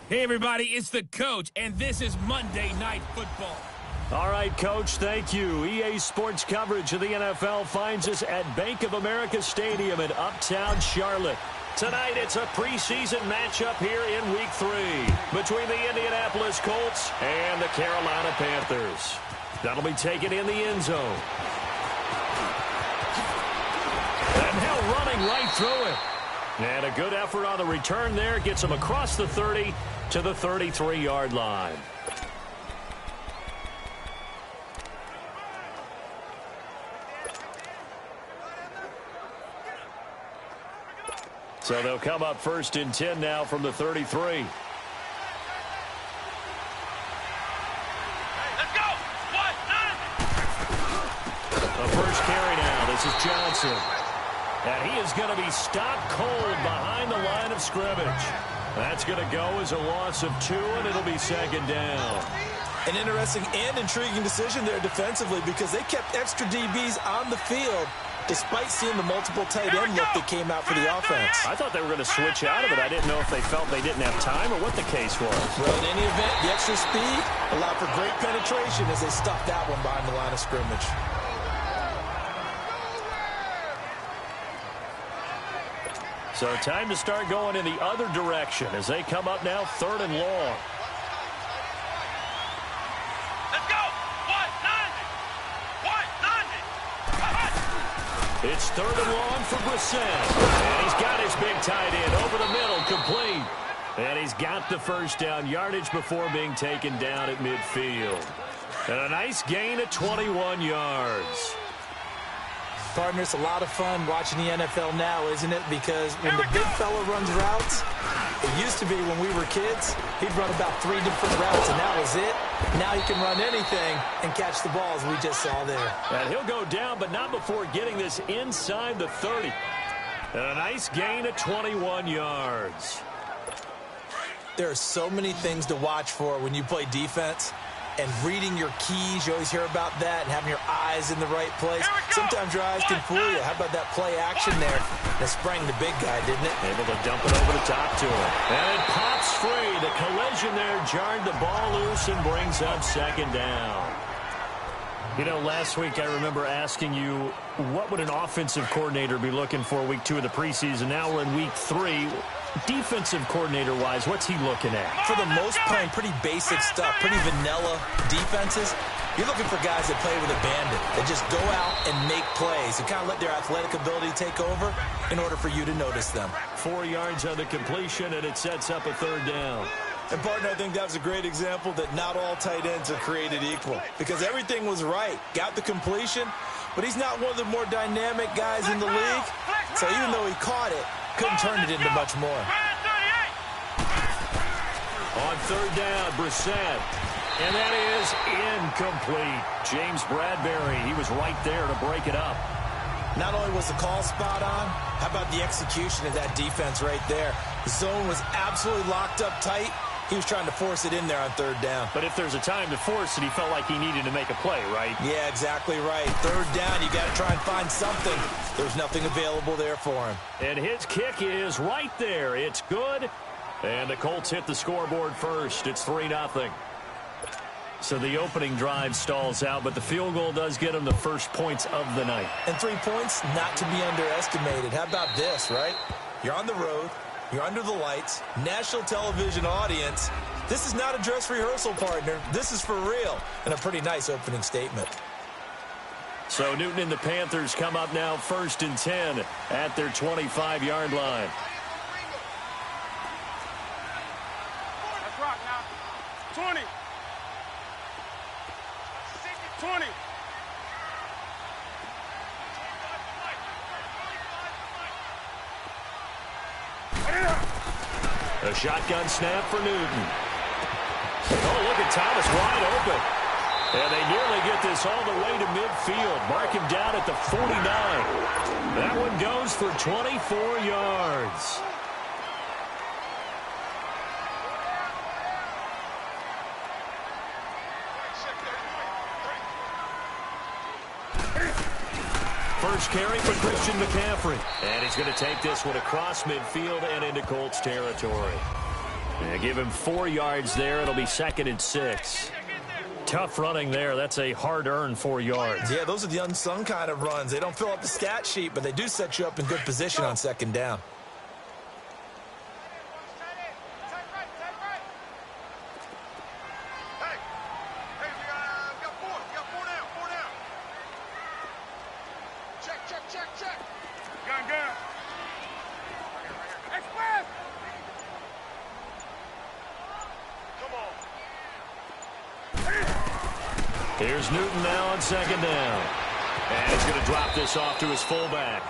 Hey, everybody, it's the coach, and this is Monday Night Football. All right, Coach, thank you. EA Sports coverage of the NFL finds us at Bank of America Stadium in Uptown Charlotte. Tonight, it's a preseason matchup here in Week 3 between the Indianapolis Colts and the Carolina Panthers. That'll be taken in the end zone. And now running right through it. And a good effort on the return there gets him across the 30 to the 33-yard line. So they'll come up 1st and 10 now from the 33. Let's go! A first carry now. This is Johnson. And he is going to be stopped cold behind the line of scrimmage. That's going to go as a loss of 2, and it'll be 2nd down. An interesting and intriguing decision there defensively because they kept extra DBs on the field despite seeing the multiple tight end look that came out for the offense. I thought they were going to switch out of it. I didn't know if they felt they didn't have time or what the case was. Well, in any event, the extra speed allowed for great penetration as they stuffed that one behind the line of scrimmage. So time to start going in the other direction as they come up now 3rd and long. Let's go! 190! It's 3rd and long for Brissett. And he's got his big tight end over the middle, complete. And he's got the first down yardage before being taken down at midfield. And a nice gain of 21 yards. Partner, it's a lot of fun watching the NFL now, isn't it? Because when the big fella runs routes, it used to be when we were kids, he'd run about 3 different routes, and that was it. Now he can run anything and catch the ball, as we just saw there. And he'll go down, but not before getting this inside the 30. And a nice gain of 21 yards. There are so many things to watch for when you play defense. And reading your keys, you always hear about that, and having your eyes in the right place. Sometimes your eyes can fool you. How about that play action there? That sprang the big guy, didn't it? Able to dump it over the top to him. And it pops free. The collision there jarred the ball loose and brings up 2nd down. You know, last week I remember asking you, what would an offensive coordinator be looking for week 2 of the preseason? Now we're in week 3. Defensive coordinator-wise, what's he looking at? For the most part, pretty basic stuff, pretty vanilla defenses. You're looking for guys that play with abandon, that just go out and make plays and kind of let their athletic ability take over in order for you to notice them. 4 yards on the completion, and it sets up a 3rd down. And, partner, I think that was a great example that not all tight ends are created equal because everything was right. Got the completion, but he's not one of the more dynamic guys in the league. So even though he caught it, couldn't turn it into much more. On 3rd down, Brissett. And that is incomplete. James Bradbury, he was right there to break it up. Not only was the call spot on, how about the execution of that defense right there? The zone was absolutely locked up tight. He was trying to force it in there on 3rd down. But if there's a time to force it, he felt like he needed to make a play, right? Yeah, exactly right. 3rd down, you got to try and find something. There's nothing available there for him. And his kick is right there. It's good. And the Colts hit the scoreboard first. It's 3-0. So the opening drive stalls out, but the field goal does get him the first points of the night. And 3 points, not to be underestimated. How about this, right? You're on the road. You're under the lights. National television audience. This is not a dress rehearsal, partner. This is for real. And a pretty nice opening statement. So Newton and the Panthers come up now 1st and 10 at their 25-yard line. Let's rock now. 20. 20. A shotgun snap for Newton. Oh, look at Thomas wide open. And they nearly get this all the way to midfield. Mark him down at the 49. That one goes for 24 yards. first carry for Christian McCaffrey. And he's going to take this one across midfield and into Colts territory. And give him 4 yards there. It'll be 2nd and 6. Tough running there. That's a hard-earned 4 yards. Yeah, those are the unsung kind of runs. They don't fill up the stat sheet, but they do set you up in good position on 2nd down. Here's Newton now on 2nd down. And he's going to drop this off to his fullback.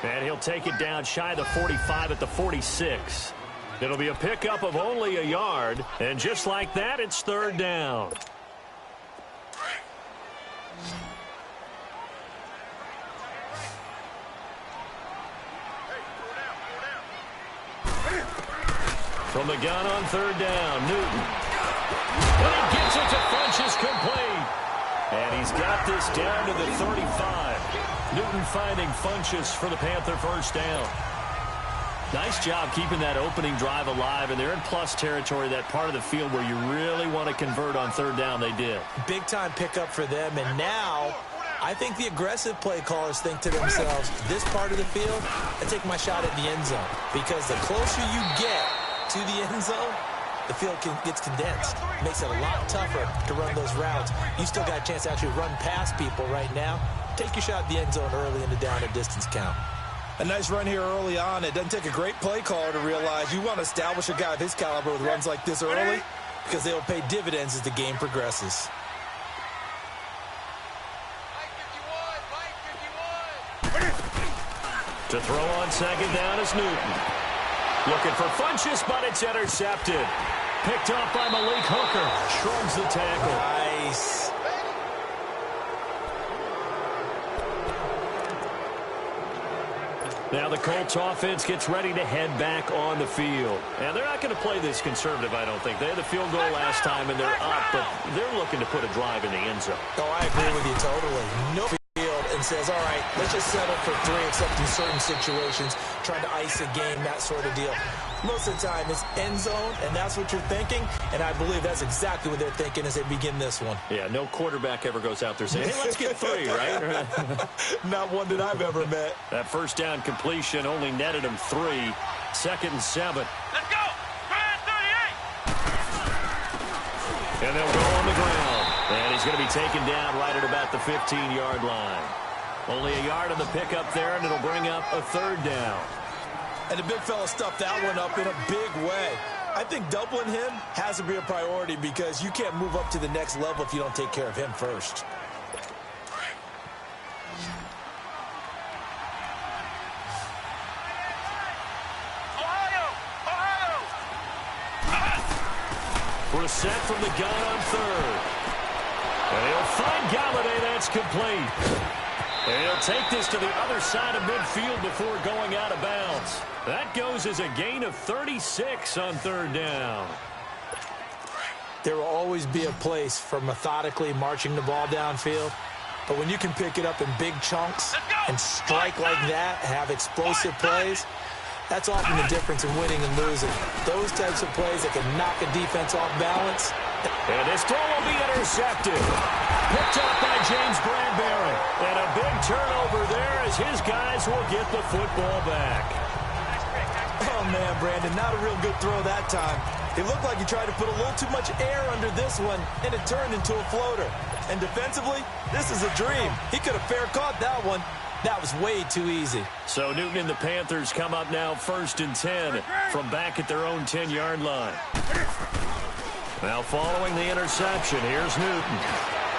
And he'll take it down shy of the 45 at the 46. It'll be a pickup of only a yard. And just like that, it's 3rd down. From the gun on 3rd down, Newton. And he gets it to Funchess complete. And he's got this down to the 35. Newton finding Funchess for the Panther first down. Nice job keeping that opening drive alive, and they're in plus territory, that part of the field where you really want to convert on 3rd down. They did. Big-time pickup for them, and now I think the aggressive play callers think to themselves, this part of the field, I take my shot at the end zone, because the closer you get to the end zone, the field gets condensed. Makes it a lot tougher to run those routes. You still got a chance to actually run past people right now. Take your shot at the end zone early in the down and distance count. A nice run here early on. It doesn't take a great play caller to realize you want to establish a guy of his caliber with runs like this early, because they will pay dividends as the game progresses. To throw on 2nd down is Newton. Looking for Funchess, but it's intercepted. Picked off by Malik Hooker. Shrugs the tackle. Nice. Now the Colts offense gets ready to head back on the field. And they're not going to play this conservative, I don't think. They had the field goal last time, and they're up, but they're looking to put a drive in the end zone. Oh, I agree with you totally. No field and says, all right, let's just settle for 3, except in certain situations, trying to ice a game, that sort of deal. Most of the time, it's end zone, and that's what you're thinking, and I believe that's exactly what they're thinking as they begin this one. Yeah, no quarterback ever goes out there saying, hey, let's get 3, right? Not one that I've ever met. That first down completion only netted him 3. 2nd and 7. Let's go! 38! And they'll go on the ground. And he's going to be taken down right at about the 15-yard line. Only a yard on the pickup there, and it'll bring up a 3rd down. And the big fella stuffed that one up in a big way. I think doubling him has to be a priority, because you can't move up to the next level if you don't take care of him first. Brissett from the gun on 3rd. And he'll find Galladay. That's complete. And he'll take this to the other side of midfield before going out of bounds. That goes as a gain of 36 on 3rd down. There will always be a place for methodically marching the ball downfield. But when you can pick it up in big chunks and strike like that, have explosive plays, that's often the difference in winning and losing. Those types of plays that can knock a defense off balance. And this throw will be intercepted. Picked up by James Bradbury. And a big turnover there as his guys will get the football back. Oh, man, Brandon, not a real good throw that time. It looked like he tried to put a little too much air under this one, and it turned into a floater. And defensively, this is a dream. He could have fair caught that one. That was way too easy. So Newton and the Panthers come up now 1st and 10 from back at their own 10-yard line. Now following the interception, here's Newton.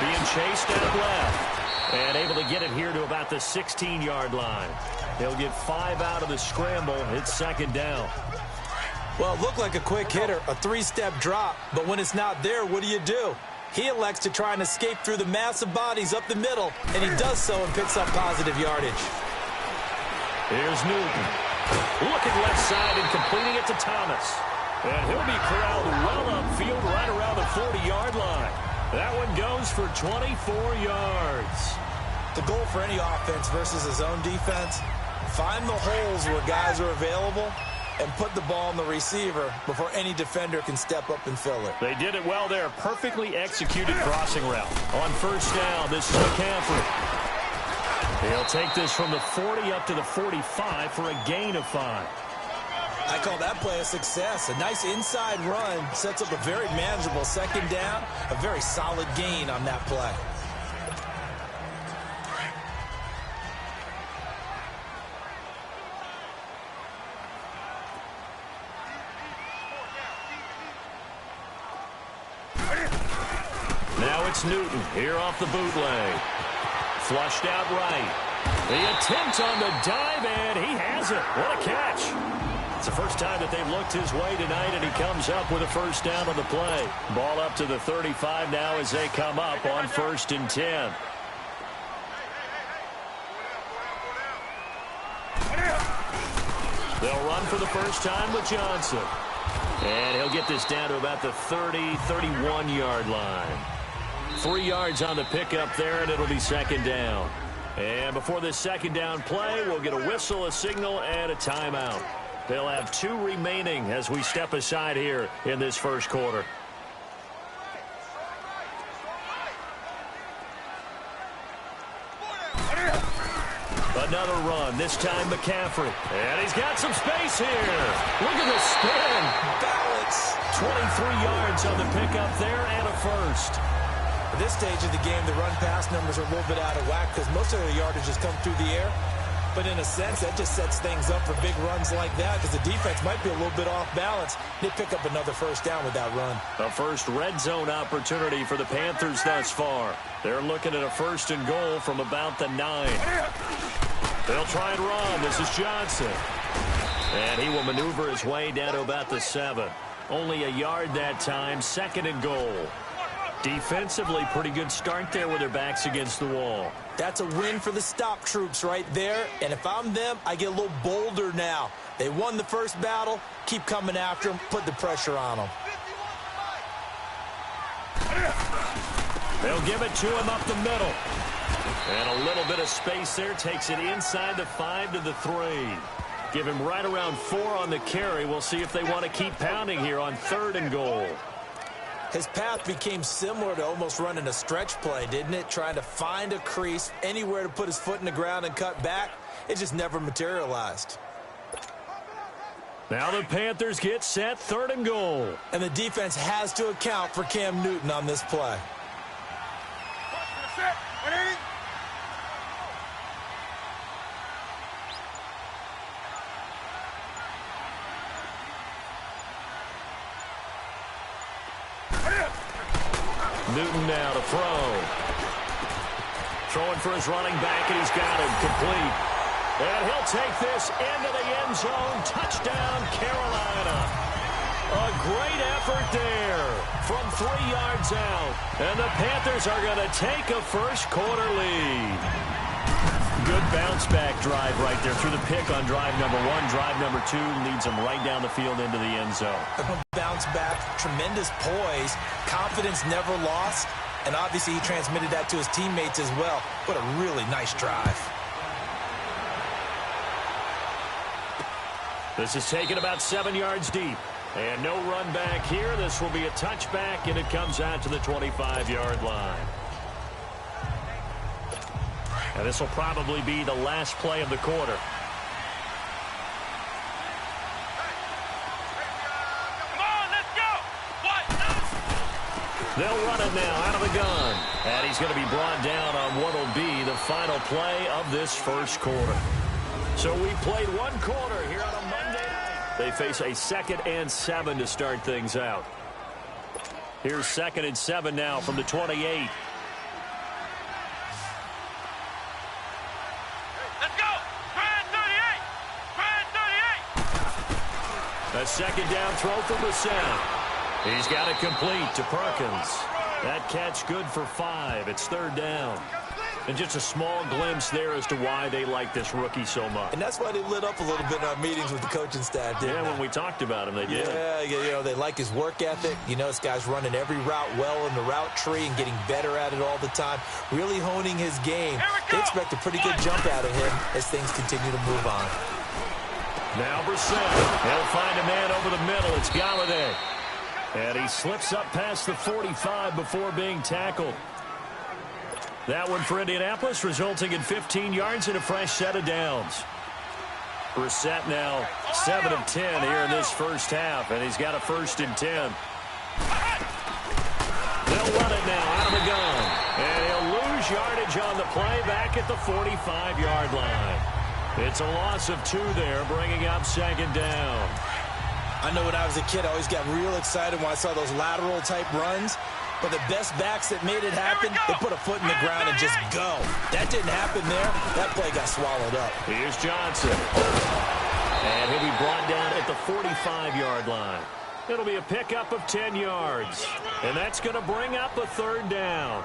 Being chased out left. And able to get it here to about the 16-yard line. He'll get 5 out of the scramble. It's 2nd down. Well, it looked like a quick hitter, a 3-step drop. But when it's not there, what do? He elects to try and escape through the massive bodies up the middle, and he does so and picks up positive yardage. Here's Newton. Looking left side and completing it to Thomas. And he'll be corralled well upfield right around the 40-yard line. That one goes for 24 yards. The goal for any offense versus his own defense, find the holes where guys are available and put the ball in the receiver before any defender can step up and fill it. They did it well there. Perfectly executed crossing route. On first down, this is McCaffrey. He'll take this from the 40 up to the 45 for a gain of 5. I call that play a success. A nice inside run sets up a very manageable second down, a very solid gain on that play. Now it's Newton here off the bootleg. Flushed out right. The attempt on the dive, and he has it. What a catch. It's the first time that they've looked his way tonight, and he comes up with a first down on the play. Ball up to the 35 now as they come up on 1st and 10. They'll run for the first time with Johnson. And he'll get this down to about the 30, 31-yard line. 3 yards on the pickup there, and it'll be second down. And before this second down play, we'll get a whistle, a signal, and a timeout. They'll have 2 remaining as we step aside here in this first quarter. Another run, this time McCaffrey. And he's got some space here. Look at the spin. Balance. 23 yards on the pickup there and a first. At this stage of the game, the run-pass numbers are a little bit out of whack because most of their yardage has come through the air. But in a sense, that just sets things up for big runs like that because the defense might be a little bit off balance. They pick up another first down with that run. A first red zone opportunity for the Panthers thus far. They're looking at a 1st and goal from about the 9. They'll try and run. This is Johnson. And he will maneuver his way down to about the 7. Only a yard that time, 2nd and goal. Defensively, pretty good start there with their backs against the wall. That's a win for the stop troops right there. And if I'm them, I get a little bolder now. They won the first battle. Keep coming after them. Put the pressure on them. They'll give it to him up the middle. And a little bit of space there. Takes it inside the 5 to the 3. Give him right around 4 on the carry. We'll see if they want to keep pounding here on 3rd and goal. His path became similar to almost running a stretch play, didn't it? Trying to find a crease, anywhere to put his foot in the ground and cut back. It just never materialized. Now the Panthers get set, 3rd and goal. And the defense has to account for Cam Newton on this play. Newton now to throw. Throwing for his running back, and he's got him complete. And he'll take this into the end zone. Touchdown, Carolina. A great effort there from 3 yards out. And the Panthers are going to take a first quarter lead. Good bounce-back drive right there through the pick on drive number 1. Drive number 2 leads them right down the field into the end zone. Bounce back, tremendous poise, confidence never lost, and obviously he transmitted that to his teammates as well. What a really nice drive. This is taken about 7 yards deep. And no run back here. This will be a touchback, and it comes out to the 25-yard line. And this will probably be the last play of the quarter. They'll run it now out of the gun. And he's going to be brought down on what will be the final play of this first quarter. So we played 1 quarter here on a Monday night. They face a 2nd and 7 to start things out. Here's 2nd and 7 now from the 28. Let's go. Try 38. Try 38. A 2nd down throw for Brissett. He's got it complete to Perkins. That catch good for 5. It's 3rd down. And just a small glimpse there as to why they like this rookie so much. And that's why they lit up a little bit in our meetings with the coaching staff, didn't they? When we talked about him, they did. Yeah, you know, they like his work ethic. You know, this guy's running every route well in the route tree and getting better at it all the time, really honing his game. They expect a pretty good jump out of him as things continue to move on. Now Brissett. He'll find a man over the middle. It's Galladay. And he slips up past the 45 before being tackled. That one for Indianapolis, resulting in 15 yards and a fresh set of downs. Brissett now 7 of 10 here in this first half, and he's got a 1st and 10. They'll run it now out of the gun. And he'll lose yardage on the play back at the 45-yard line. It's a loss of 2 there, bringing up 2nd down. I know when I was a kid, I always got real excited when I saw those lateral-type runs. But the best backs that made it happen, they put a foot in the ground and just go. That didn't happen there. That play got swallowed up. Here's Johnson. And he'll be brought down at the 45-yard line. It'll be a pickup of 10 yards. And that's going to bring up a 3rd down.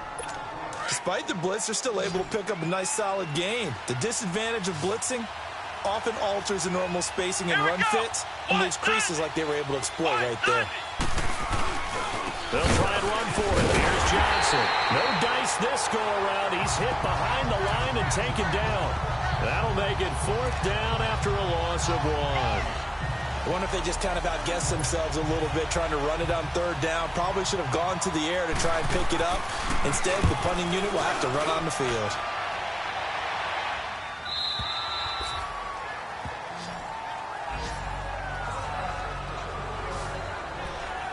Despite the blitz, they're still able to pick up a nice, solid gain. The disadvantage of blitzing often alters the normal spacing and run fits and leaves creases like they were able to exploit right there. They'll try and run for it. Here's Johnson. No dice this go-around. He's hit behind the line and taken down. That'll make it 4th down after a loss of 1. I wonder if they just kind of outguessed themselves a little bit trying to run it on 3rd down. Probably should have gone to the air to try and pick it up. Instead, the punting unit will have to run on the field.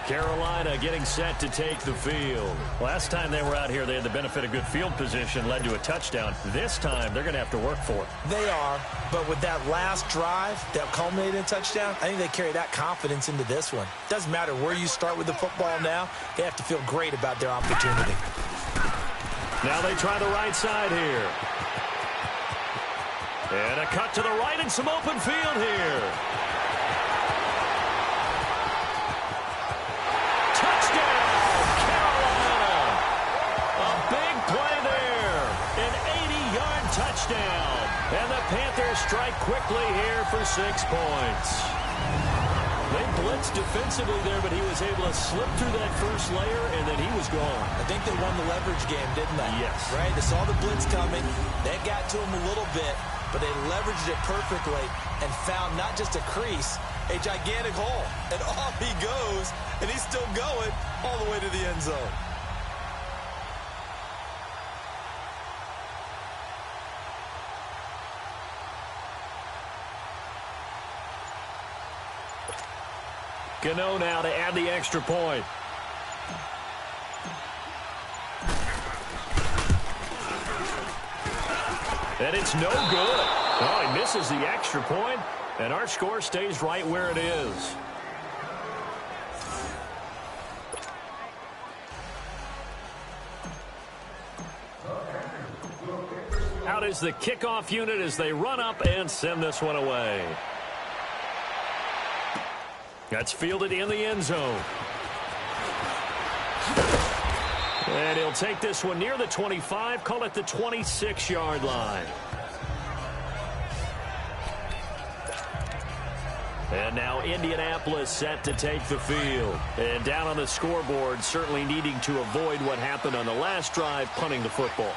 Carolina getting set to take the field. Last time they were out here, they had the benefit of good field position, led to a touchdown. This time, they're going to have to work for it. They are, but with that last drive that culminated in a touchdown, I think they carry that confidence into this one. Doesn't matter where you start with the football now, they have to feel great about their opportunity. Now they try the right side here. And a cut to the right and some open field here. Touchdown. And the Panthers strike quickly here for 6 points. They blitzed defensively there, but he was able to slip through that first layer, and then he was gone. I think they won the leverage game, didn't they? Yes. Right? They saw the blitz coming. That got to him a little bit, but they leveraged it perfectly and found not just a crease, a gigantic hole. And off he goes, and he's still going all the way to the end zone. Gano now to add the extra point. And it's no good. Oh, he misses the extra point, and our score stays right where it is. Out is the kickoff unit as they run up and send this one away. That's fielded in the end zone. And he'll take this one near the 25, call it the 26-yard line. And now Indianapolis set to take the field. And down on the scoreboard, certainly needing to avoid what happened on the last drive, punting the football.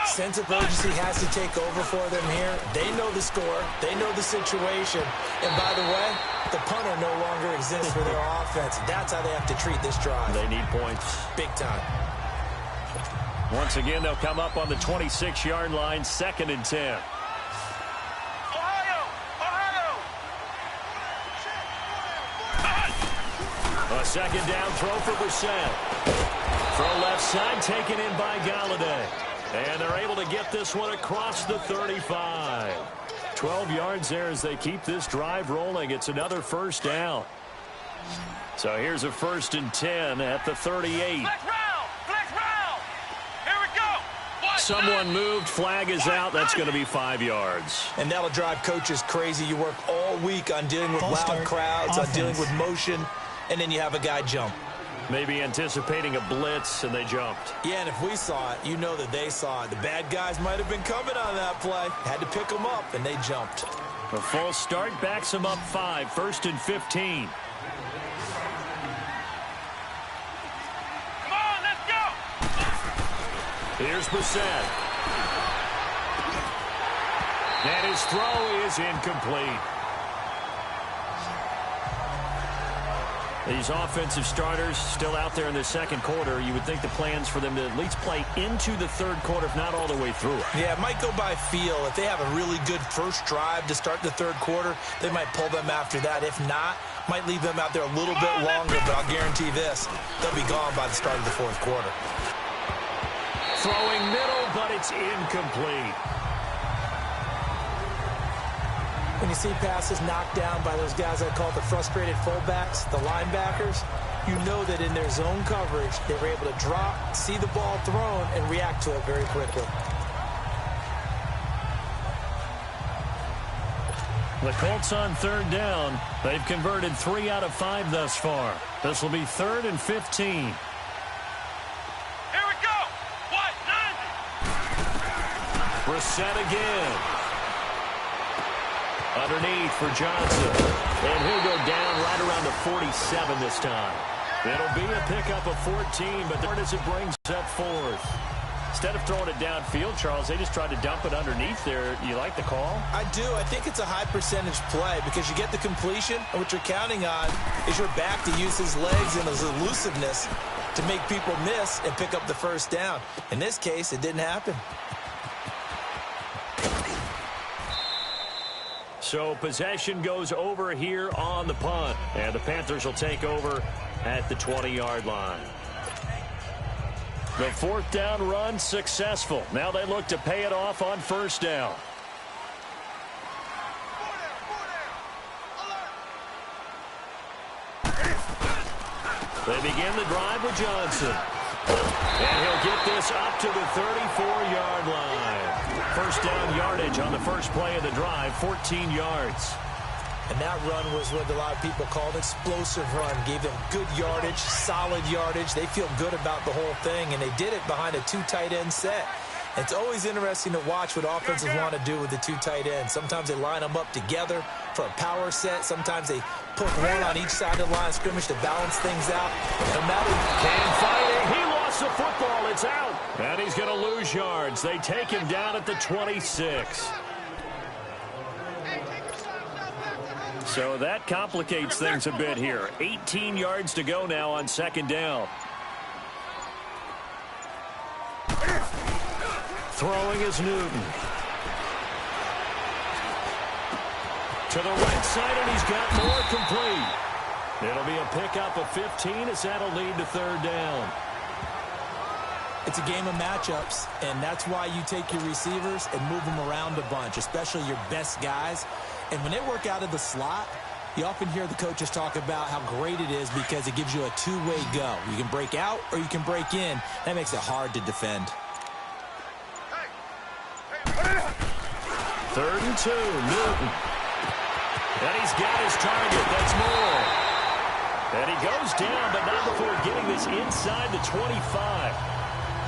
Sense of urgency has to take over for them here. They know the score. They know the situation. And by the way, the punter no longer exists for their offense. That's how they have to treat this drive. They need points. Big time. Once again, they'll come up on the 26-yard line, 2nd and 10. A 2nd down throw for Brissett. Throw left side, taken in by Galladay. And they're able to get this one across the 35. 12 yards there as they keep this drive rolling. It's another 1st down. So here's a 1st and 10 at the 38. Flex round. Here we go. Someone moved. Flag is out. That's going to be 5 yards. And that'll drive coaches crazy. You work all week on dealing with loud crowds, on dealing with motion, and then you have a guy jump. Maybe anticipating a blitz, and they jumped. Yeah, and if we saw it, you know that they saw it. The bad guys might have been coming on that play. Had to pick them up, and they jumped. A false start backs them up 5, 1st and 15. Come on, let's go! Here's Brissett. And his throw is incomplete. These offensive starters still out there in the second quarter. You would think the plans for them to at least play into the third quarter, if not all the way through it. Yeah, it might go by feel. If they have a really good first drive to start the third quarter, they might pull them after that. If not, might leave them out there a little bit longer, but I'll guarantee this, they'll be gone by the start of the fourth quarter. Throwing middle, but it's incomplete. When you see passes knocked down by those guys I call the frustrated fullbacks, the linebackers, you know that in their zone coverage, they were able to drop, see the ball thrown, and react to it very quickly. The Colts on third down. They've converted 3 out of 5 thus far. This will be 3rd and 15. Here we go! What? 90! Brissett again. Underneath for Johnson. And he'll go down right around the 47 this time. It'll be a pickup of 14, but the as it brings up 4th. Instead of throwing it downfield, Charles, they just tried to dump it underneath there. You like the call? I do. I think it's a high percentage play because you get the completion, and what you're counting on is your back to use his legs and his elusiveness to make people miss and pick up the first down. In this case, it didn't happen. So possession goes over here on the punt. And the Panthers will take over at the 20-yard line. The 4th down run successful. Now they look to pay it off on 1st down. They begin the drive with Johnson. And he'll get this up to the 34-yard line. 1st down yardage on the first play of the drive, 14 yards. And that run was what a lot of people called an explosive run. Gave them good yardage, solid yardage. They feel good about the whole thing, and they did it behind a 2 tight end set. It's always interesting to watch what offenses want to do with the 2 tight ends. Sometimes they line them up together for a power set. Sometimes they put one on each side of the line of scrimmage to balance things out. No matter can fight it. He lost the football. It's out. And he's going to lose yards. They take him down at the 26. So that complicates things a bit here. 18 yards to go now on 2nd down. Throwing is Newton. To the right side, and he's got more complete. It'll be a pickup of 15 as that'll lead to 3rd down. It's a game of matchups, and that's why you take your receivers and move them around a bunch, especially your best guys. And when they work out of the slot, you often hear the coaches talk about how great it is because it gives you a two-way go. You can break out or you can break in. That makes it hard to defend. 3rd and 2, Newton. And he's got his target. That's Moore. And he goes down, but not before getting this inside the 25.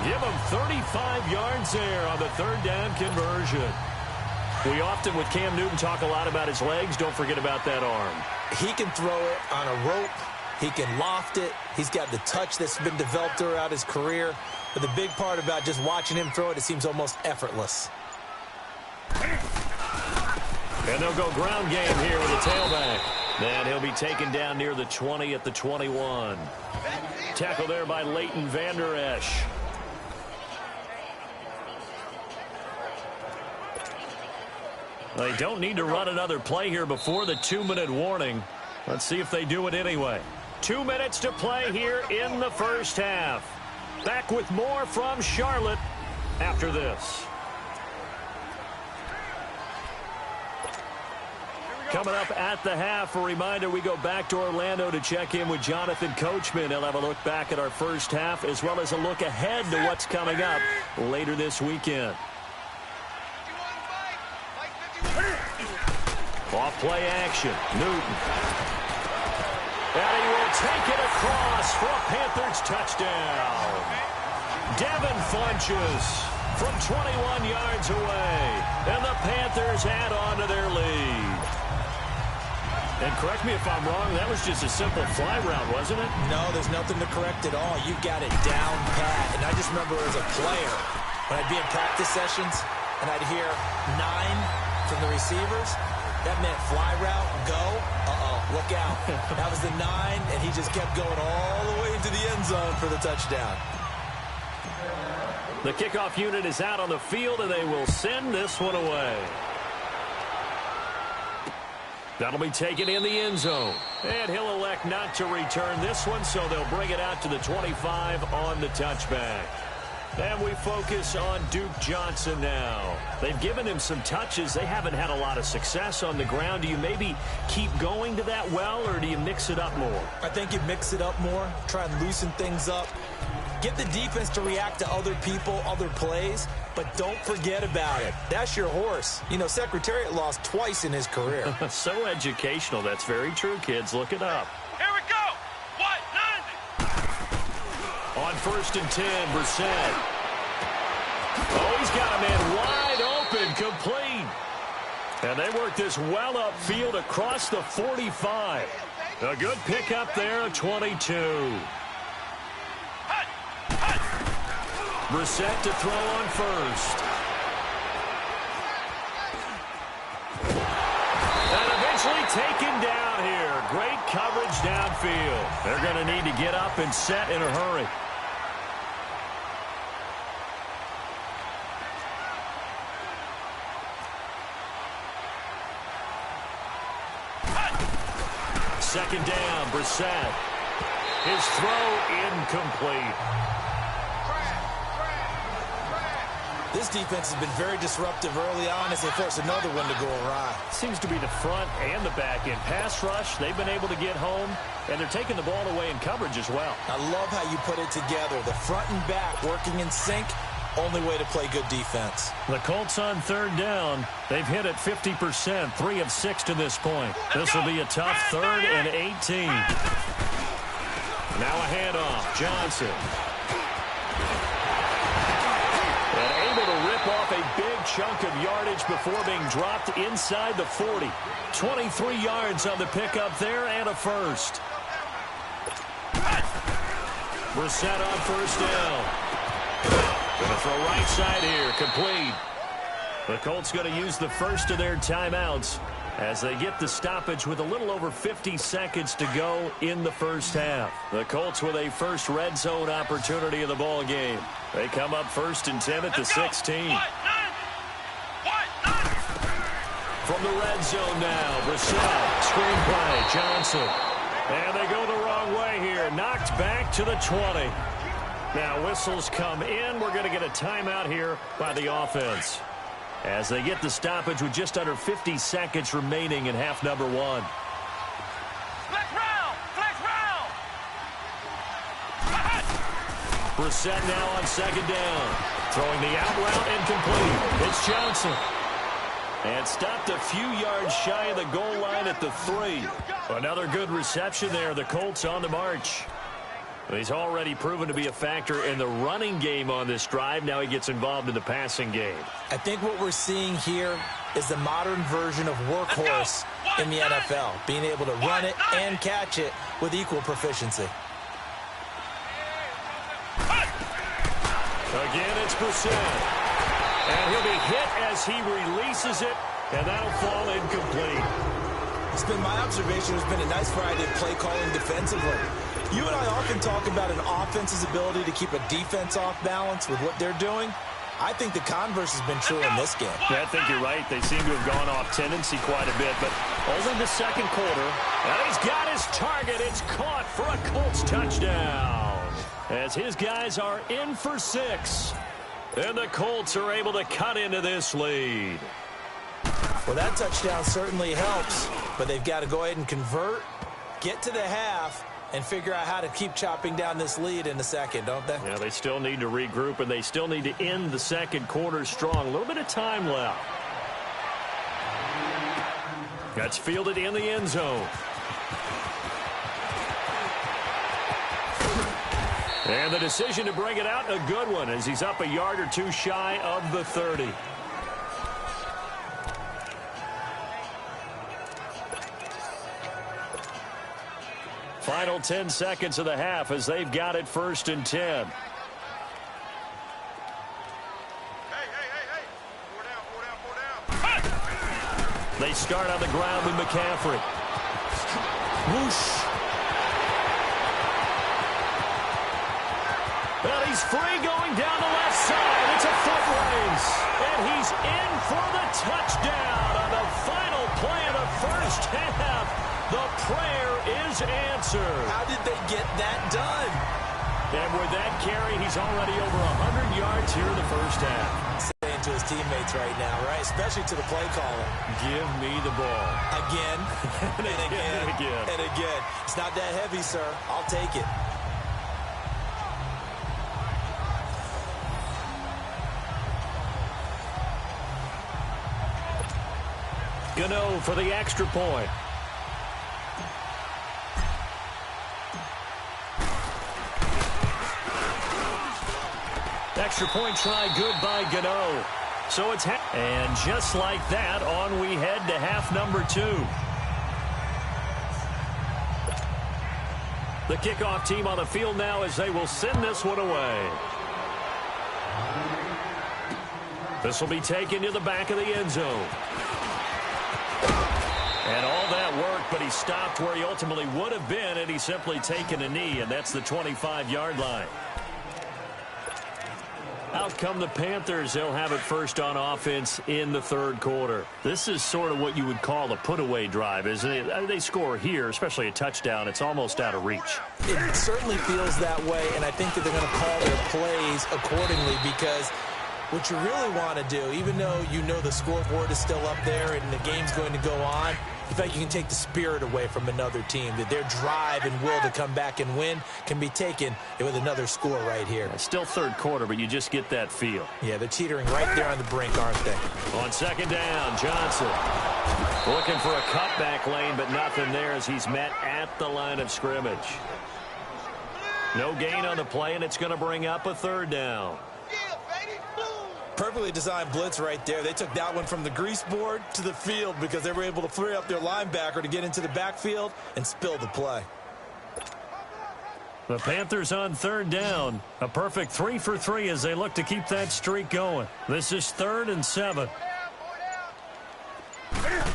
Give him 35 yards there on the 3rd down conversion. We often, with Cam Newton, talk a lot about his legs. Don't forget about that arm. He can throw it on a rope. He can loft it. He's got the touch that's been developed throughout his career. But the big part about just watching him throw it, it seems almost effortless. And they'll go ground game here with a tailback. And he'll be taken down near the 20 at the 21. Tackle there by Leighton Vander Esch. They don't need to run another play here before the 2-minute warning. Let's see if they do it anyway. 2 minutes to play here in the first half. Back with more from Charlotte after this. Coming up at the half, a reminder, we go back to Orlando to check in with Jonathan Coachman. He'll have a look back at our first half as well as a look ahead to what's coming up later this weekend. Off play action. Newton. And he will take it across for a Panthers touchdown. Devin Funches from 21 yards away. And the Panthers add on to their lead. And correct me if I'm wrong, that was just a simple fly route, wasn't it? No, there's nothing to correct at all. You got it down pat. And I just remember as a player, when I'd be in practice sessions and I'd hear 9 from the receivers, that meant fly route, go, look out. That was the 9, and he just kept going all the way into the end zone for the touchdown. The kickoff unit is out on the field, and they will send this one away. That'll be taken in the end zone. And he'll elect not to return this one, so they'll bring it out to the 25 on the touchback. And we focus on Duke Johnson now. They've given him some touches. They haven't had a lot of success on the ground. Do you maybe keep going to that well, or do you mix it up more? I think you mix it up more, try and loosen things up. Get the defense to react to other people, other plays, but don't forget about it. That's your horse. You know, Secretariat lost twice in his career. So educational. That's very true, kids. Look it up. Here we go. What? 90. On 1st and 10, Brissett. Oh, he's got a man wide open, complete. And they work this well upfield across the 45. A good pickup there, 22. Brissett to throw on 1st. And eventually taken down here. Great coverage downfield. They're going to need to get up and set in a hurry. Second down, Brissett. His throw incomplete. This defense has been very disruptive early on as they force another one to go awry. Seems to be the front and the back end. Pass rush, they've been able to get home, and they're taking the ball away in coverage as well. I love how you put it together. The front and back working in sync, only way to play good defense. The Colts on 3rd down. They've hit it 50%, 3 of 6 to this point. This will be a tough 3rd and 18. Now a handoff, Johnson. Able to rip off a big chunk of yardage before being dropped inside the 40. 23 yards on the pickup there and a first. Brissett on 1st down. Going to throw right side here, complete. The Colts going to use the first of their timeouts as they get the stoppage with a little over 50 seconds to go in the first half. The Colts with a first red zone opportunity of the ball game. They come up 1st and 10 at the 16. From the red zone now, Brissett, screen play, Johnson. And they go the wrong way here, knocked back to the 20. Now whistles come in. We're going to get a timeout here by the offense as they get the stoppage with just under 50 seconds remaining in half number 1. Flex round! Flex round! Brissett now on 2nd down. Throwing the out route incomplete. It's Johnson. And stopped a few yards shy of the goal line at the 3. Another good reception there. The Colts on the march. He's already proven to be a factor in the running game on this drive. Now he gets involved in the passing game. I think what we're seeing here is the modern version of workhorse in the NFL, being able to run it and catch it with equal proficiency. Again, it's Brissett. And he'll be hit as he releases it, and that'll fall incomplete. It's been my observation. There's been a nice variety of play calling defensively. You and I often talk about an offense's ability to keep a defense off balance with what they're doing. I think the converse has been true in this game. Yeah, I think you're right. They seem to have gone off tendency quite a bit, but only the 2nd quarter. And he's got his target. It's caught for a Colts touchdown. As his guys are in for 6. And the Colts are able to cut into this lead. Well, that touchdown certainly helps, but they've got to go ahead and convert, get to the half, and figure out how to keep chopping down this lead in the second, don't they? Yeah, they still need to regroup, and they still need to end the 2nd quarter strong. A little bit of time left. That's fielded in the end zone. And the decision to bring it out, a good one, as he's up a yard or two shy of the 30. Final 10 seconds of the half as they've got it 1st and 10. They start on the ground with McCaffrey. Whoosh. Well, he's free going down the left side. It's a foot race. And he's in for the touchdown on the final play of the first half. The prayer is answered. How did they get that done? And with that carry, he's already over 100 yards here in the first half. Saying to his teammates right now, right? Especially to the play caller. Give me the ball. Again, and again, and again. and again. It's not that heavy, sir. I'll take it. Gano for the extra point. Extra point try good by Gano. So it's and just like that, on we head to half number 2. The kickoff team on the field now as they will send this one away. This will be taken to the back of the end zone. And all that worked, but he stopped where he ultimately would have been, and he's simply taken a knee, and that's the 25-yard line. Out come the Panthers. They'll have it first on offense in the 3rd quarter. This is sort of what you would call a put-away drive, isn't it? They score here, especially a touchdown. It's almost out of reach. It certainly feels that way, and I think that they're going to call their plays accordingly because what you really want to do, even though you know the scoreboard is still up there and the game's going to go on, in fact, you can take the spirit away from another team, that their drive and will to come back and win can be taken with another score right here. It's still 3rd quarter, but you just get that feel. Yeah, they're teetering right there on the brink, aren't they? On 2nd down, Johnson looking for a cutback lane, but nothing there as he's met at the line of scrimmage. No gain on the play, and it's going to bring up a 3rd down. Perfectly designed blitz right there. They took that one from the grease board to the field because they were able to free up their linebacker to get into the backfield and spill the play. The Panthers on 3rd down. A perfect 3 for 3 as they look to keep that streak going. This is 3rd and 7.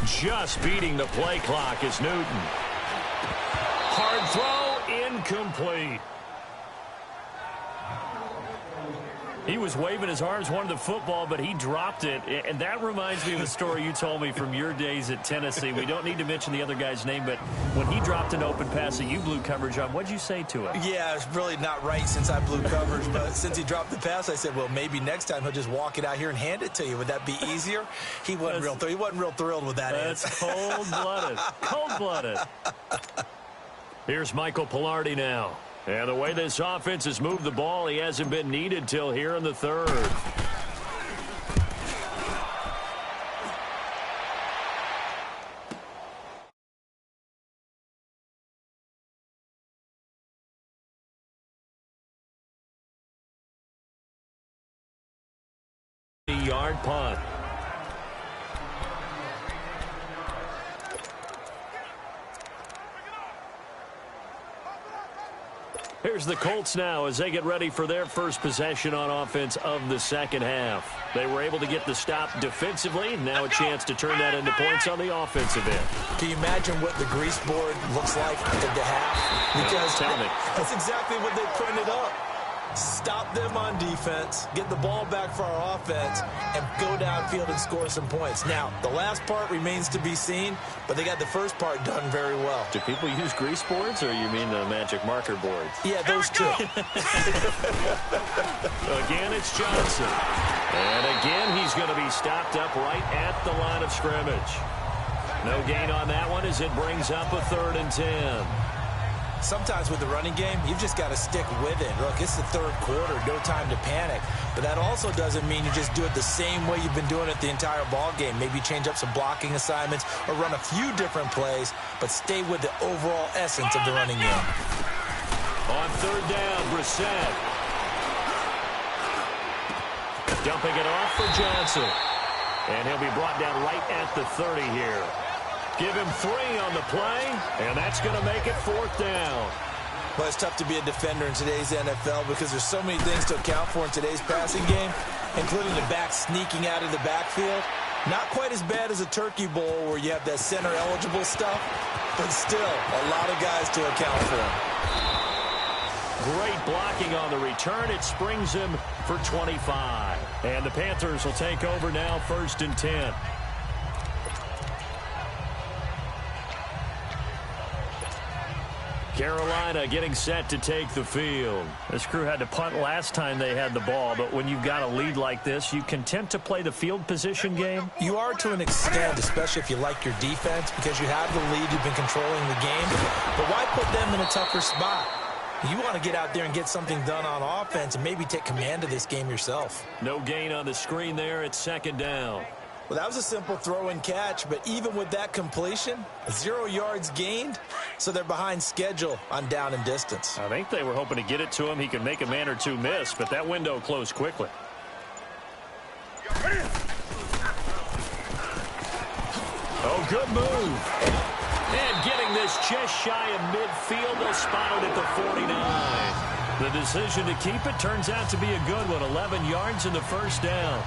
Just beating the play clock is Newton. Hard throw, incomplete. He was waving his arms, wanted the football, but he dropped it. And that reminds me of a story you told me from your days at Tennessee. We don't need to mention the other guy's name, but when he dropped an open pass that you blew coverage on, what'd you say to it? Yeah, it's really not right since I blew coverage, but since he dropped the pass, I said, well, maybe next time he'll just walk it out here and hand it to you. Would that be easier? He wasn't real thrilled with that answer. That's cold-blooded. Cold-blooded. Here's Michael Pilardi now. And the way this offense has moved the ball, he hasn't been needed till here in the 3rd. Yard punt. Here's the Colts now as they get ready for their first possession on offense of the 2nd half. They were able to get the stop defensively. Now a chance to turn that into points on the offensive end. Can you imagine what the grease board looks like at the half? Because tell me. That's exactly what they printed up. Stop them on defense, get the ball back for our offense, and go downfield and score some points. Now, the last part remains to be seen, but they got the first part done very well. Do people use grease boards, or you mean the magic marker boards? Yeah, those two. Again, it's Johnson. And again, he's going to be stopped up right at the line of scrimmage. No gain on that one as it brings up a 3rd and 10. Sometimes with the running game, you've just got to stick with it. Look, it's the 3rd quarter, no time to panic. But that also doesn't mean you just do it the same way you've been doing it the entire ball game. Maybe change up some blocking assignments or run a few different plays, but stay with the overall essence of the running game. On third down, Brissett. Dumping it off for Johnson. And he'll be brought down right at the 30 here. Give him 3 on the play, and that's going to make it 4th down. Well, it's tough to be a defender in today's NFL because there's so many things to account for in today's passing game, including the back sneaking out of the backfield. Not quite as bad as a turkey bowl where you have that center-eligible stuff, but still a lot of guys to account for. Great blocking on the return. It springs him for 25. And the Panthers will take over now, 1st and 10. Carolina getting set to take the field. This crew had to punt last time they had the ball, but when you've got a lead like this, you content to play the field position game? You are to an extent, especially if you like your defense, because you have the lead, you've been controlling the game. But why put them in a tougher spot? You want to get out there and get something done on offense and maybe take command of this game yourself. No gain on the screen there. It's 2nd down. Well, that was a simple throw and catch, but even with that completion, 0 yards gained, so they're behind schedule on down and distance. I think they were hoping to get it to him. He could make a man or two miss, but that window closed quickly. Oh, good move. And getting this just shy of midfield, they'll spot it at the 49. The decision to keep it turns out to be a good one. 11 yards in the 1st down.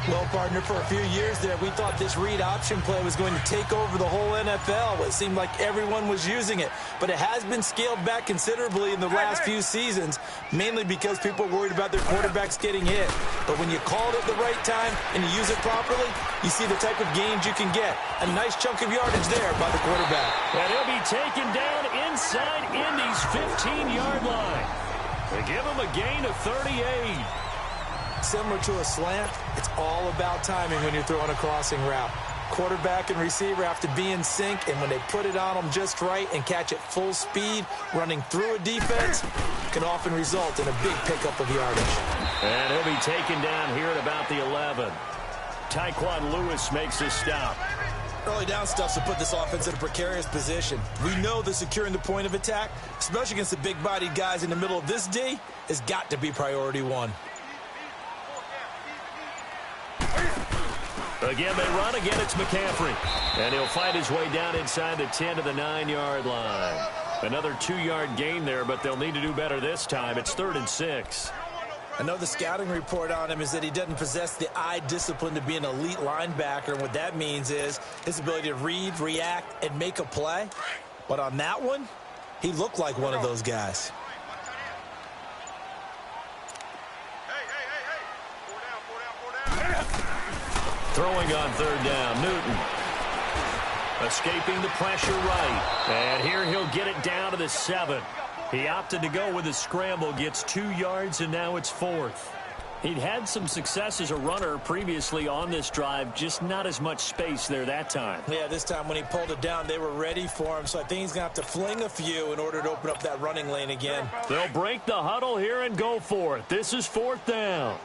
Well, partner, for a few years there, we thought this read option play was going to take over the whole NFL. It seemed like everyone was using it, but it has been scaled back considerably in the last few seasons, mainly because people are worried about their quarterbacks getting hit. But when you call it at the right time and you use it properly, you see the type of gains you can get. A nice chunk of yardage there by the quarterback. And he'll be taken down inside Indy's 15-yard line. They give him a gain of 38. Similar to a slant, it's all about timing when you're throwing a crossing route. Quarterback and receiver have to be in sync, and when they put it on them just right and catch it full speed, running through a defense can often result in a big pickup of yardage. And he'll be taken down here at about the 11. Tyquan Lewis makes his stop. Early down stuffs to put this offense in a precarious position. We know that securing the point of attack, especially against the big-bodied guys in the middle of this D, has got to be priority 1. Again, they run. Again, it's McCaffrey. And he'll fight his way down inside the 10 to the 9-yard line. Another 2-yard gain there, but they'll need to do better this time. It's 3rd and 6. I know the scouting report on him is that he doesn't possess the eye discipline to be an elite linebacker. And what that means is his ability to read, react, and make a play. But on that one, he looked like one of those guys. Throwing on 3rd down, Newton. Escaping the pressure right. And here he'll get it down to the 7. He opted to go with a scramble, gets 2 yards, and now it's 4th. He'd had some success as a runner previously on this drive, just not as much space there that time. Yeah, this time when he pulled it down, they were ready for him, so I think he's going to have to fling a few in order to open up that running lane again. They'll break the huddle here and go for it. This is 4th down.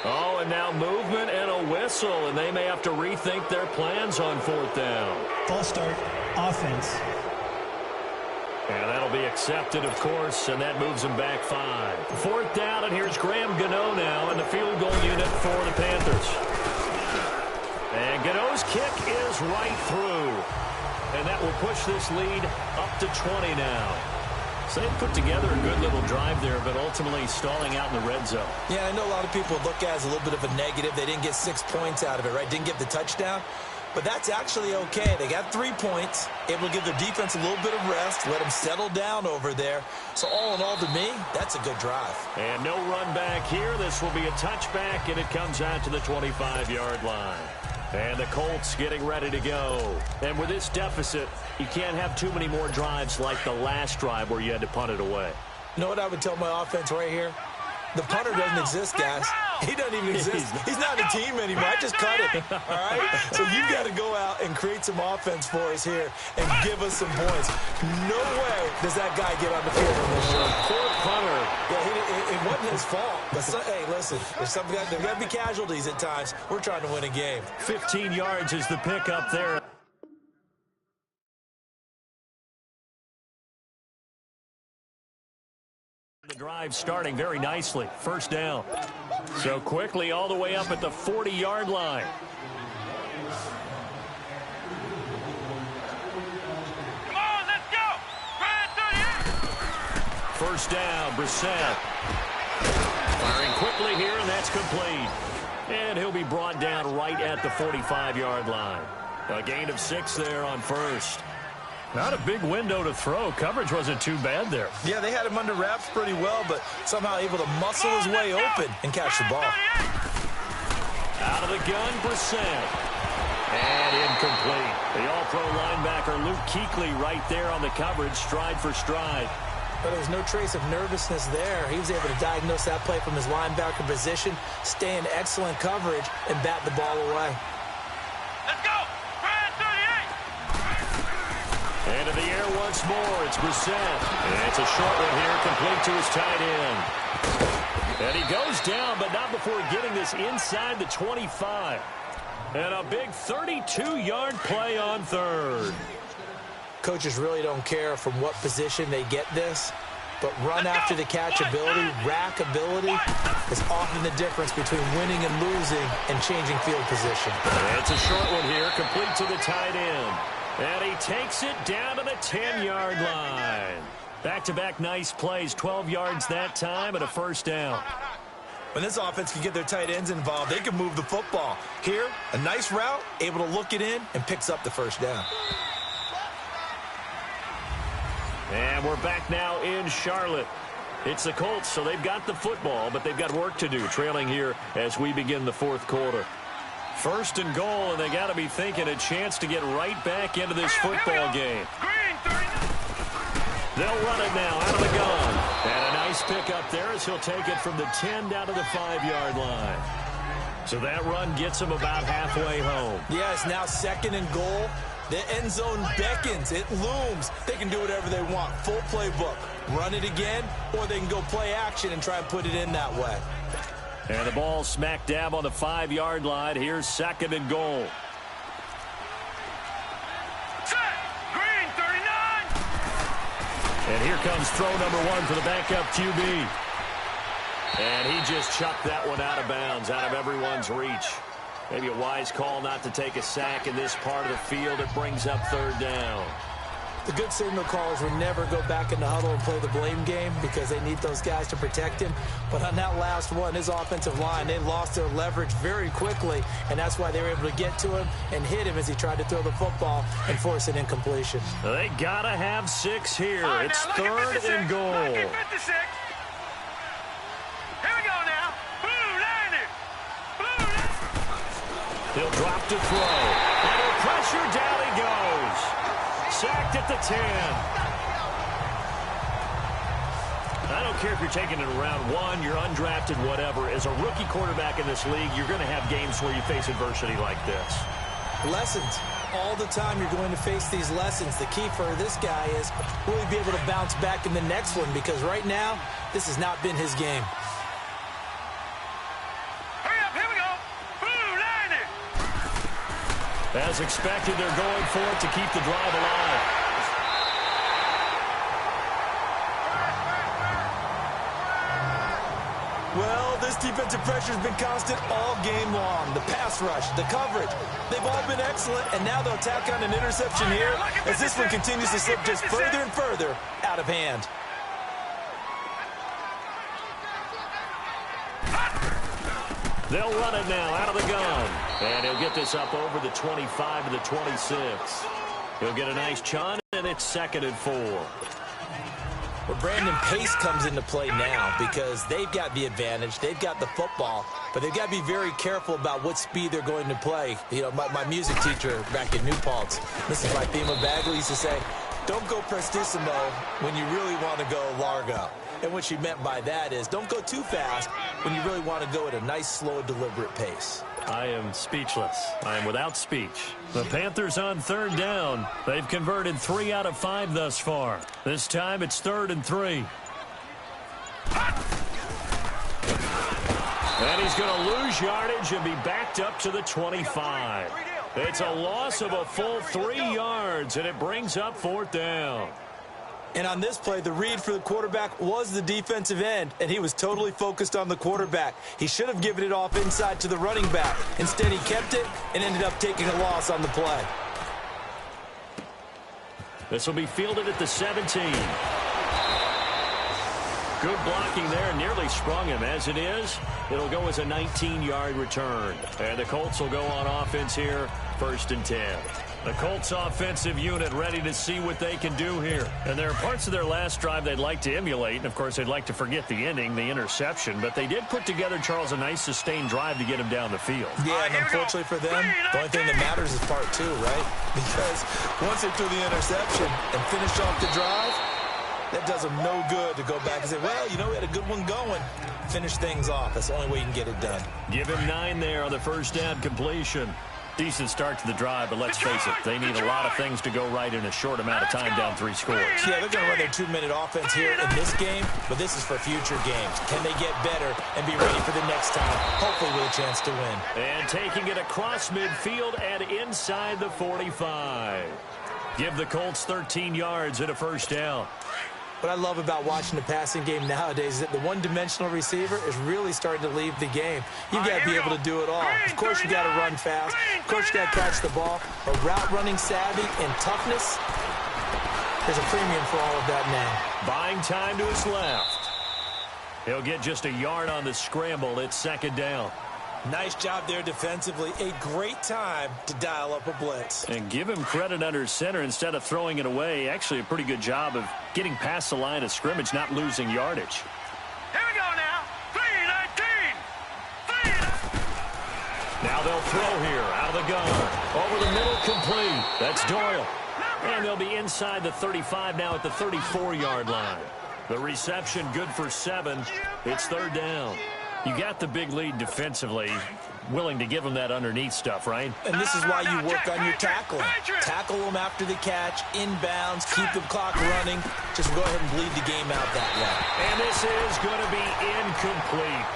Oh, and now movement and a whistle, and they may have to rethink their plans on 4th down. False start, offense. And that'll be accepted, of course, and that moves them back 5. 4th down, and here's Graham Gano now in the field goal unit for the Panthers. And Gano's kick is right through. And that will push this lead up to 20 now. So they put together a good little drive there, but ultimately stalling out in the red zone. Yeah, I know a lot of people look at it as a little bit of a negative. They didn't get 6 points out of it, right? Didn't get the touchdown. But that's actually okay. They got 3 points, able to give their defense a little bit of rest, let them settle down over there. So all in all, to me, that's a good drive. And no run back here. This will be a touchback, and it comes out to the 25-yard line. And the Colts getting ready to go. And with this deficit, you can't have too many more drives like the last drive where you had to punt it away. You know what I would tell my offense right here? The punter doesn't exist, guys. He doesn't even exist. He's not a team anymore. I just cut it. All right? So you've got to go out and create some offense for us here and give us some points. No way does that guy get on the field on this show. Poor punter. Yeah, it wasn't his fault. But hey, listen, there's got to be casualties at times. We're trying to win a game. 15 yards is the pickup there. The drive starting very nicely. First down. So quickly all the way up at the 40-yard line. Come on, let's go. First down, Brissett. Firing quickly here, and that's complete. And he'll be brought down right at the 45-yard line. A gain of 6 there on first. Not a big window to throw. Coverage wasn't too bad there. Yeah, they had him under wraps pretty well, but somehow able to muscle his way open and catch the ball. Out of the gun, Brissett. And incomplete. The all-pro linebacker Luke Kuechly right there on the coverage, stride for stride. But there was no trace of nervousness there. He was able to diagnose that play from his linebacker position, stay in excellent coverage, and bat the ball away. Let's go. Into the air once more. It's Brissett. And it's a short one here, complete to his tight end. And he goes down, but not before getting this inside the 25. And a big 32-yard play on third. Coaches really don't care from what position they get this, but run after the catch ability, rack ability is often the difference between winning and losing and changing field position. And it's a short one here, complete to the tight end. And he takes it down to the 10-yard line. Back-to-back nice plays, 12 yards that time and a first down. When this offense can get their tight ends involved, they can move the football. Here, a nice route, able to look it in, and picks up the first down. And we're back now in Charlotte. It's the Colts, so they've got the football, but they've got work to do, trailing here as we begin the fourth quarter. First and goal, and they got to be thinking a chance to get right back into this football game. They'll run it now out of the gun. And a nice pickup there as he'll take it from the 10 down to the 5-yard line. So that run gets him about halfway home. Yeah, it's now second and goal. The end zone beckons. It looms. They can do whatever they want. Full playbook. Run it again, or they can go play action and try and put it in that way. And the ball smack dab on the 5-yard line. Here's second and goal. Set. Green, 39. And here comes throw number 1 for the backup QB. And he just chucked that one out of bounds, out of everyone's reach. Maybe a wise call not to take a sack in this part of the field. It brings up third down. The good signal callers would never go back in the huddle and play the blame game because they need those guys to protect him. But on that last one, his offensive line, they lost their leverage very quickly, and that's why they were able to get to him and hit him as he tried to throw the football and force an incompletion. They got to have 6 here. Right, it's now, third and goal. Here we go now. Blue landed. Blue landed. He'll drop to throw. Under pressure, down he goes. Sacked at the 10. I don't care if you're taking it in round 1, you're undrafted, whatever. As a rookie quarterback in this league, you're going to have games where you face adversity like this. Lessons. All the time you're going to face these lessons. The key for this guy is will he be able to bounce back in the next one, because right now, this has not been his game. As expected, they're going for it to keep the drive alive. Well, this defensive pressure has been constant all game long. The pass rush, the coverage, they've all been excellent, and now they'll tack on an interception here as this one continues to slip just further and further out of hand. They'll run it now out of the gun. And he'll get this up over the 25 to the 26. He'll get a nice chun, and it's second and 4. Well, Brandon, pace comes into play now because they've got the advantage. They've got the football, but they've got to be very careful about what speed they're going to play. You know, my music teacher back in New Paltz, Mrs. Lifema Bagley used to say, don't go prestissimo when you really want to go largo. And what she meant by that is don't go too fast when you really want to go at a nice, slow, deliberate pace. I am speechless. I am without speech. The Panthers on third down. They've converted 3 out of 5 thus far. This time it's 3rd and 3. And he's going to lose yardage and be backed up to the 25. It's a loss of a full 3 yards, and it brings up 4th down. And on this play, the read for the quarterback was the defensive end, and he was totally focused on the quarterback. He should have given it off inside to the running back. Instead, he kept it and ended up taking a loss on the play. This will be fielded at the 17. Good blocking there, nearly sprung him. As it is, it'll go as a 19-yard return. And the Colts will go on offense here, 1st and 10. The Colts offensive unit ready to see what they can do here. And there are parts of their last drive they'd like to emulate. And, of course, they'd like to forget the ending, the interception. But they did put together, Charles, a nice sustained drive to get him down the field. Yeah, and unfortunately for them, the only thing that matters is part 2, right? Because once they threw the interception and finished off the drive, that does them no good to go back and say, well, you know, we had a good one going. Finish things off. That's the only way you can get it done. Give him 9 there on the first down completion. Decent start to the drive, but let's face it, they need a lot of things to go right in a short amount of time down 3 scores. Yeah, they're going to run their 2-minute offense here in this game, but this is for future games. Can they get better and be ready for the next time, hopefully with a chance to win? And taking it across midfield and inside the 45. Give the Colts 13 yards and a first down. What I love about watching the passing game nowadays is that the one-dimensional receiver is really starting to leave the game. You've got to be able to do it all. Of course, you got to run fast. Of course, you got to catch the ball. But route running savvy and toughness, there's a premium for all of that now. Buying time to his left. He'll get just a yard on the scramble. It's 2nd down. Nice job there defensively. A great time to dial up a blitz. And give him credit under center instead of throwing it away. Actually, a pretty good job of getting past the line of scrimmage, not losing yardage. Here we go now. 3-19. Now they'll throw here out of the gun. Over the middle, complete. That's Doyle. And they'll be inside the 35 now at the 34-yard line. The reception good for 7. It's 3rd down. You got the big lead defensively, willing to give them that underneath stuff, right? And this is why you work on your tackling. Tackle them after the catch, inbounds, keep the clock running. Just go ahead and bleed the game out that way. And this is going to be incomplete.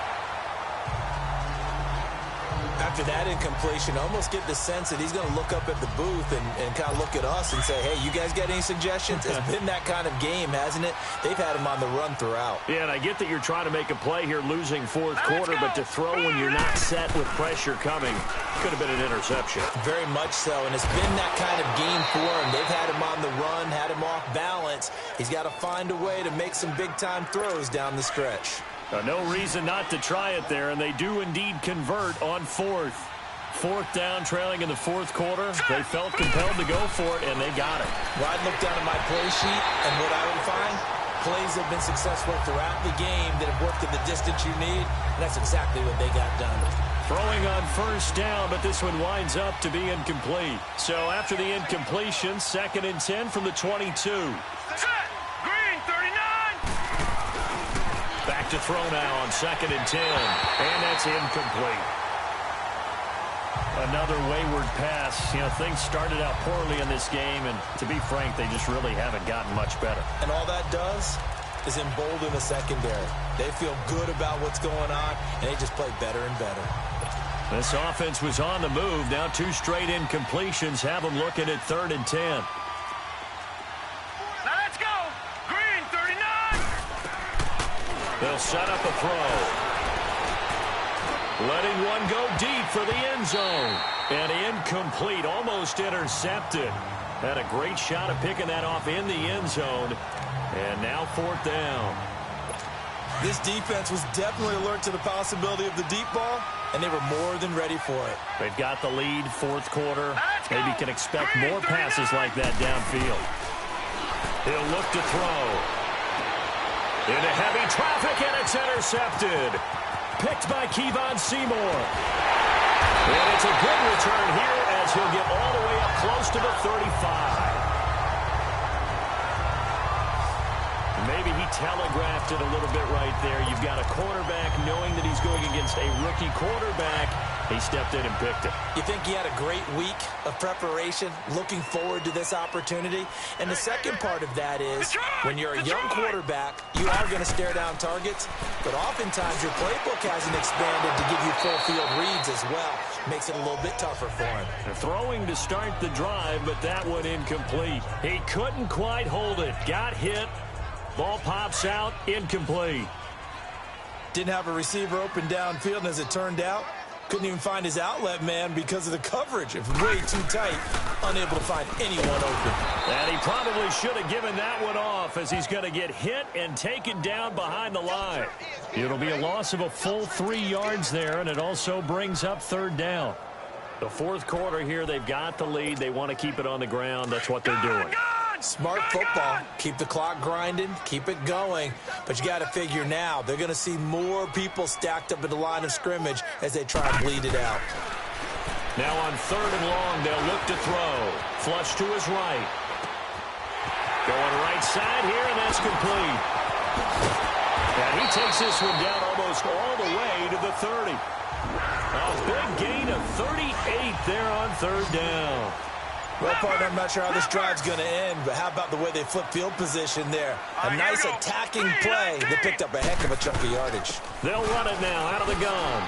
After that incompletion, I almost get the sense that he's going to look up at the booth and kind of look at us and say, hey, you guys got any suggestions? It's been that kind of game, hasn't it? They've had him on the run throughout. Yeah, and I get that you're trying to make a play here losing 4th quarter, but to throw when you're not set with pressure coming could have been an interception. Very much so, and it's been that kind of game for him. They've had him on the run, had him off balance. He's got to find a way to make some big-time throws down the stretch. No reason not to try it there, and they do indeed convert on 4th. 4th down, trailing in the 4th quarter. They felt compelled to go for it, and they got it. Well, I'd look down at my play sheet, and what I would find, plays have been successful throughout the game that have worked at the distance you need, and that's exactly what they got done. Throwing on 1st down, but this one winds up to be incomplete. So after the incompletion, 2nd and 10 from the 22. Green, 39. Back to throw now on 2nd and 10. And that's incomplete. Another wayward pass. You know, things started out poorly in this game, and to be frank, they just really haven't gotten much better. And all that does is embolden the secondary. They feel good about what's going on, and they just play better and better. This offense was on the move. Now 2 straight incompletions have them looking at 3rd and 10. Now let's go. Green, 39. They'll set up a throw. Letting one go deep for the end zone. And incomplete, almost intercepted. Had a great shot at picking that off in the end zone. And now 4th down. This defense was definitely alert to the possibility of the deep ball, and they were more than ready for it. They've got the lead, 4th quarter. Maybe can expect more passes like that downfield. He'll look to throw. Into heavy traffic, and it's intercepted. Picked by Kevon Seymour. And it's a good return here as he'll get all the way up close to the 35. Maybe he telegraphed it a little bit right there. You've got a quarterback knowing that he's going against a rookie quarterback. He stepped in and picked it. You think he had a great week of preparation, looking forward to this opportunity? And the second part of that is, when you're a young quarterback, you are going to stare down targets, but oftentimes your playbook hasn't expanded to give you full field reads as well. Makes it a little bit tougher for him. Throwing to start the drive, but that one incomplete. He couldn't quite hold it. Got hit. Ball pops out, incomplete. Didn't have a receiver open downfield, and as it turned out, couldn't even find his outlet man because of the coverage. It was way too tight, unable to find anyone open. And he probably should have given that one off as he's going to get hit and taken down behind the line. It'll be a loss of a full 3 yards there, and it also brings up third down. The fourth quarter here, they've got the lead. They want to keep it on the ground. That's what they're doing. Smart football. Keep the clock grinding, keep it going. But you got to figure now, they're going to see more people stacked up at the line of scrimmage as they try and bleed it out. Now on third and long, they'll look to throw. Flush to his right. Going right side here, and that's complete. And he takes this one down almost all the way to the 30. A big gain of 38 there on third down. Well, partner, I'm not sure how this drive's going to end, but how about the way they flip field position there? A nice attacking play that picked up a heck of a chunk of yardage. They'll run it now out of the gun.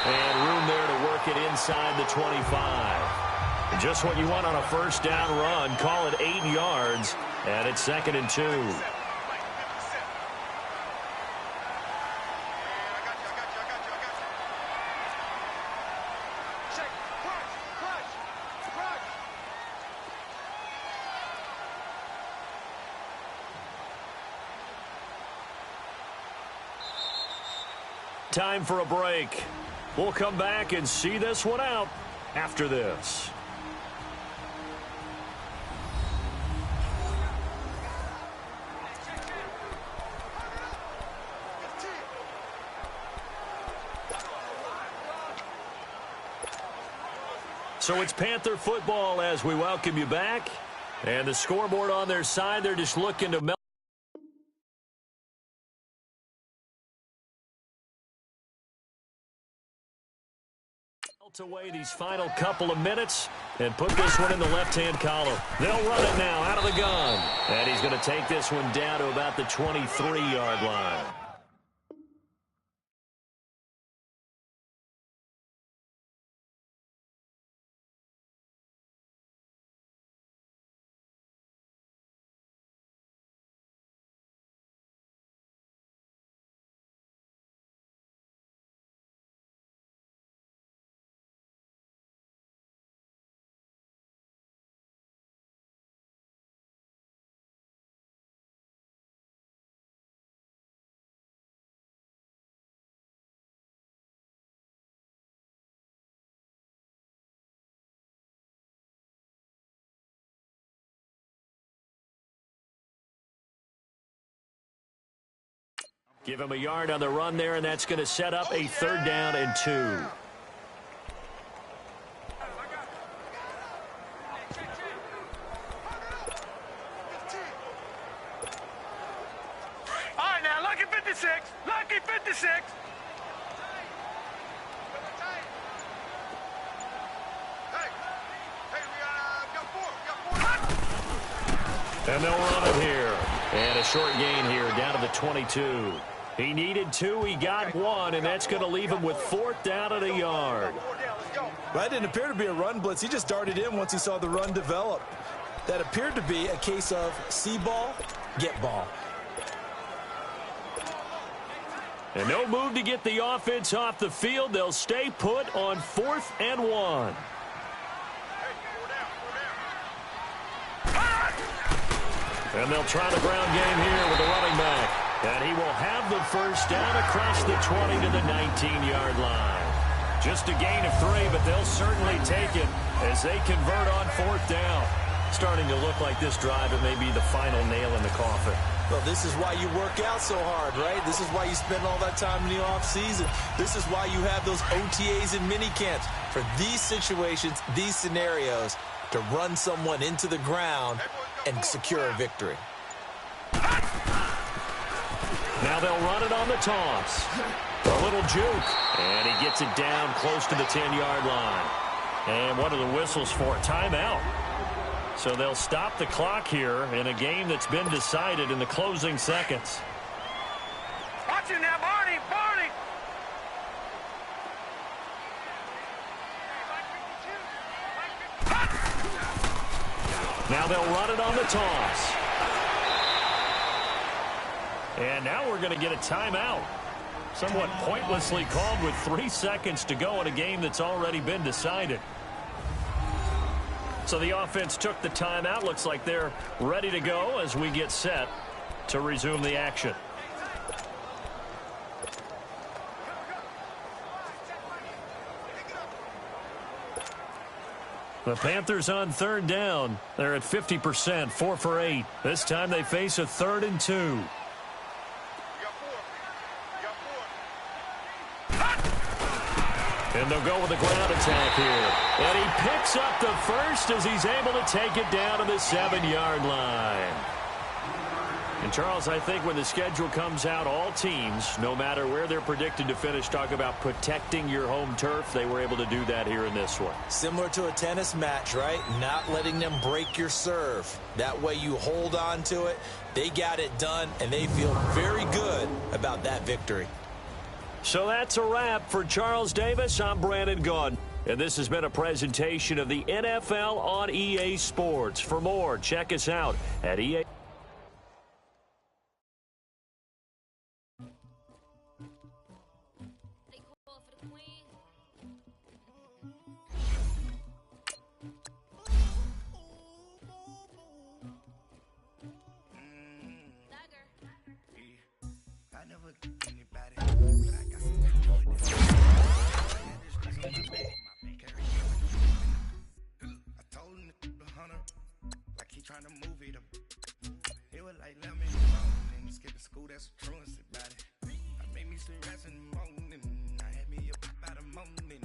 And room there to work it inside the 25. Just what you want on a first down run. Call it 8 yards, and it's 2nd and 2. Time for a break. We'll come back and see this one out after this. So it's Panther football as we welcome you back. And the scoreboard on their side, they're just looking to melt away these final couple of minutes and put this one in the left-hand column. They'll run it now out of the gun. And he's going to take this one down to about the 23-yard line. Give him a yard on the run there, and that's going to set up a 3rd down and 2. All right, now, lucky 56. Lucky 56. And they'll run it here. And a short gain here down to the 22. He needed 2, he got 1, and that's going to leave him with 4th down at a yard. That didn't appear to be a run blitz. He just darted in once he saw the run develop. That appeared to be a case of see ball, get ball. And no move to get the offense off the field. They'll stay put on 4th and 1. And they'll try the ground game here with the running back. And he will have the first down across the 20 to the 19-yard line. Just a gain of 3, but they'll certainly take it as they convert on 4th down. Starting to look like this drive, it may be the final nail in the coffin. Well, this is why you work out so hard, right? This is why you spend all that time in the offseason. This is why you have those OTAs and mini camps. For these situations, these scenarios, to run someone into the ground and secure a victory. Now they'll run it on the toss. A little juke. And he gets it down close to the 10-yard line. And what are the whistles for? Timeout. So they'll stop the clock here in a game that's been decided in the closing seconds. Watch it now, Barney! Barney! Now they'll run it on the toss. And now we're going to get a timeout. Somewhat pointlessly called with 3 seconds to go in a game that's already been decided. So the offense took the timeout. Looks like they're ready to go as we get set to resume the action. The Panthers on third down. They're at 50%, 4 for 8. This time they face a 3rd and 2. And they'll go with a ground attack here. And he picks up the first as he's able to take it down to the 7-yard line. And, Charles, I think when the schedule comes out, all teams, no matter where they're predicted to finish, talk about protecting your home turf. They were able to do that here in this one. Similar to a tennis match, right? Not letting them break your serve. That way you hold on to it. They got it done, and they feel very good about that victory. So that's a wrap for Charles Davis. I'm Brandon Gaudin. And this has been a presentation of the NFL on EA Sports. For more, check us out at EA. Trying to move it up. It was like lemon and skipping school, that's what truancy about it. I made me some rest in the morning. I had me a pop out of morning.